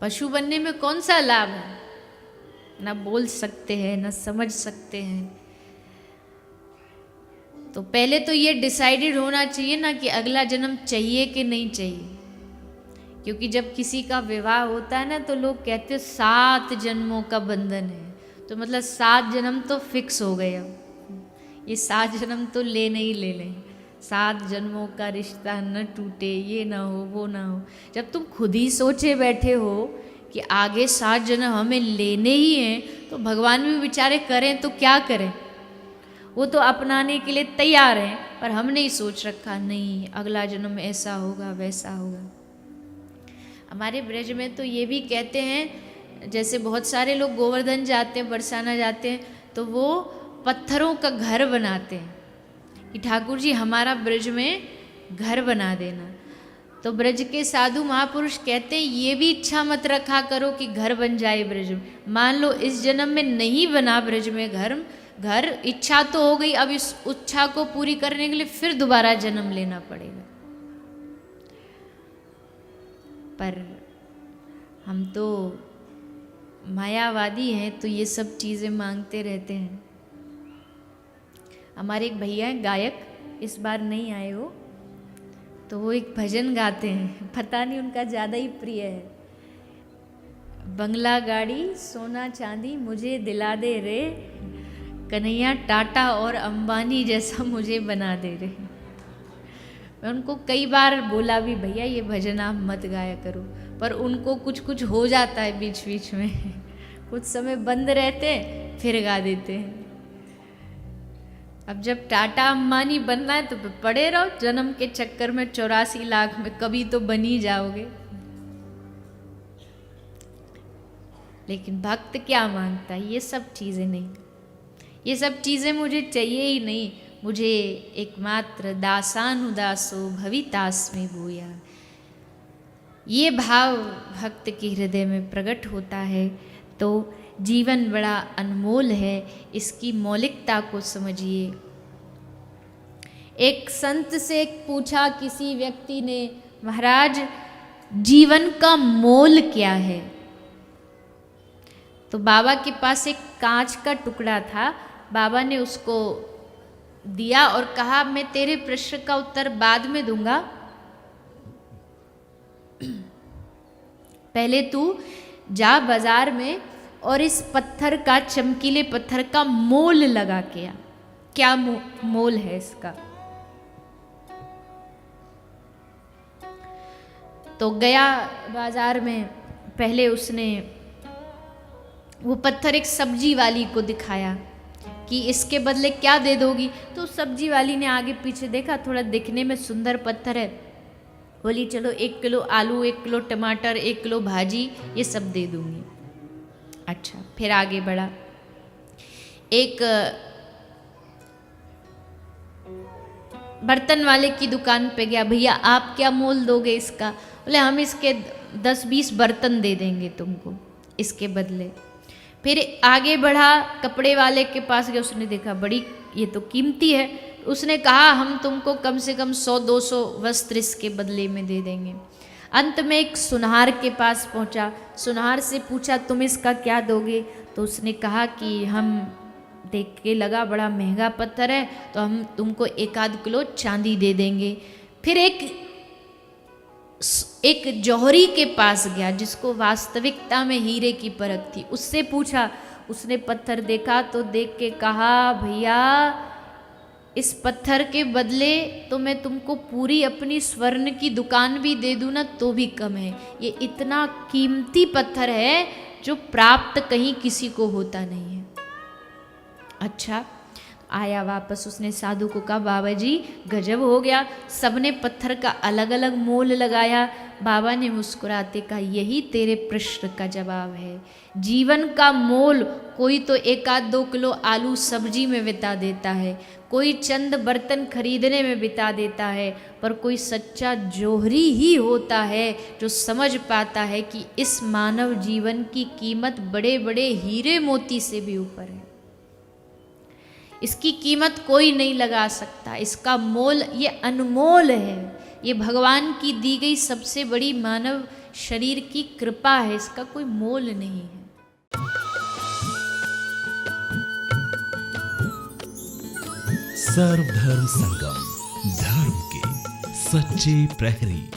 पशु बनने में कौन सा लाभ है? ना बोल सकते हैं, ना समझ सकते हैं। तो पहले तो ये डिसाइडेड होना चाहिए ना कि अगला जन्म चाहिए कि नहीं चाहिए। क्योंकि जब किसी का विवाह होता है ना, तो लोग कहते हैं 7 जन्मों का बंधन है। तो मतलब 7 जन्म तो फिक्स हो गए। अब ये 7 जन्म तो लेने ही लेने, 7 जन्मों का रिश्ता न टूटे, ये ना हो वो ना हो। जब तुम खुद ही सोचे बैठे हो कि आगे 7 जन्म हमें लेने ही हैं, तो भगवान भी बेचारे करें तो क्या करें। वो तो अपनाने के लिए तैयार हैं, पर हमने ही सोच रखा नहीं अगला जन्म ऐसा होगा वैसा होगा। हमारे ब्रज में तो ये भी कहते हैं, जैसे बहुत सारे लोग गोवर्धन जाते हैं, बरसाना जाते हैं, तो वो पत्थरों का घर बनाते हैं कि ठाकुर जी हमारा ब्रज में घर बना देना। तो ब्रज के साधु महापुरुष कहते हैं ये भी इच्छा मत रखा करो कि घर बन जाए ब्रज में। मान लो इस जन्म में नहीं बना ब्रज में घर, इच्छा तो हो गई, अब इस इच्छा को पूरी करने के लिए फिर दोबारा जन्म लेना पड़ेगा। पर हम तो मायावादी हैं, तो ये सब चीज़ें मांगते रहते हैं। हमारे एक भैया हैं गायक, इस बार नहीं आए हो, तो वो एक भजन गाते हैं, पता नहीं उनका ज़्यादा ही प्रिय है। बंगला गाड़ी सोना चांदी मुझे दिला दे रे, कन्हैया टाटा और अंबानी जैसा मुझे बना दे रे। मैं उनको कई बार बोला भी भैया ये भजन आप मत गाया करो, पर उनको कुछ कुछ हो जाता है बीच बीच में कुछ समय बंद रहते हैं फिर गा देते हैं। अब जब टाटा अंबानी बनना है तो पड़े रहो जन्म के चक्कर में, 84 लाख में कभी तो बन ही जाओगे। लेकिन भक्त क्या मांगता है? ये सब चीज़ें नहीं, ये सब चीज़ें मुझे चाहिए ही नहीं। मुझे एकमात्र दासानुदासो भवितास्मि भूया, ये भाव भक्त के हृदय में प्रकट होता है तो जीवन बड़ा अनमोल है। इसकी मौलिकता को समझिए। एक संत से पूछा किसी व्यक्ति ने, महाराज जीवन का मोल क्या है? तो बाबा के पास एक कांच का टुकड़ा था, बाबा ने उसको दिया और कहा मैं तेरे प्रश्न का उत्तर बाद में दूंगा, पहले तू जा बाजार में और इस पत्थर का, चमकीले पत्थर का मोल लगा के आ। क्या मोल है इसका? तो गया बाजार में, पहले उसने वो पत्थर एक सब्जी वाली को दिखाया कि इसके बदले क्या दे दोगी। तो सब्जी वाली ने आगे पीछे देखा, थोड़ा दिखने में सुंदर पत्थर है, बोली चलो 1 किलो आलू, 1 किलो टमाटर, 1 किलो भाजी, ये सब दे दूंगी। अच्छा, फिर आगे बढ़ा, एक बर्तन वाले की दुकान पे गया, भैया आप क्या मोल दोगे इसका? बोले हम इसके 10-20 बर्तन दे देंगे तुमको इसके बदले। फिर आगे बढ़ा, कपड़े वाले के पास गया, उसने देखा बड़ी ये तो कीमती है, उसने कहा हम तुमको कम से कम 100-200 वस्त्र इसके बदले में दे देंगे। अंत में एक सुनार के पास पहुंचा, सुनार से पूछा तुम इसका क्या दोगे? तो उसने कहा कि हम, देख के लगा बड़ा महंगा पत्थर है, तो हम तुमको 1-8 किलो चांदी दे देंगे। फिर एक जौहरी के पास गया जिसको वास्तविकता में हीरे की परख थी, उससे पूछा, उसने पत्थर देखा तो देख के कहा भैया इस पत्थर के बदले तो मैं तुमको पूरी अपनी स्वर्ण की दुकान भी दे दूँ ना तो भी कम है, ये इतना कीमती पत्थर है जो प्राप्त कहीं किसी को होता नहीं है। अच्छा, आया वापस, उसने साधु को कहा बाबा जी गजब हो गया, सबने पत्थर का अलग अलग मोल लगाया। बाबा ने मुस्कुराते कहा यही तेरे प्रश्न का जवाब है। जीवन का मोल कोई तो 1-2 किलो आलू सब्जी में बिता देता है, कोई चंद बर्तन खरीदने में बिता देता है, पर कोई सच्चा जौहरी ही होता है जो समझ पाता है कि इस मानव जीवन की कीमत बड़े बड़े हीरे मोती से भी ऊपर है। इसकी कीमत कोई नहीं लगा सकता, इसका मोल ये अनमोल है, ये भगवान की दी गई सबसे बड़ी मानव शरीर की कृपा है, इसका कोई मोल नहीं है। सर्वधर्म संगम, धर्म के सच्चे प्रहरी।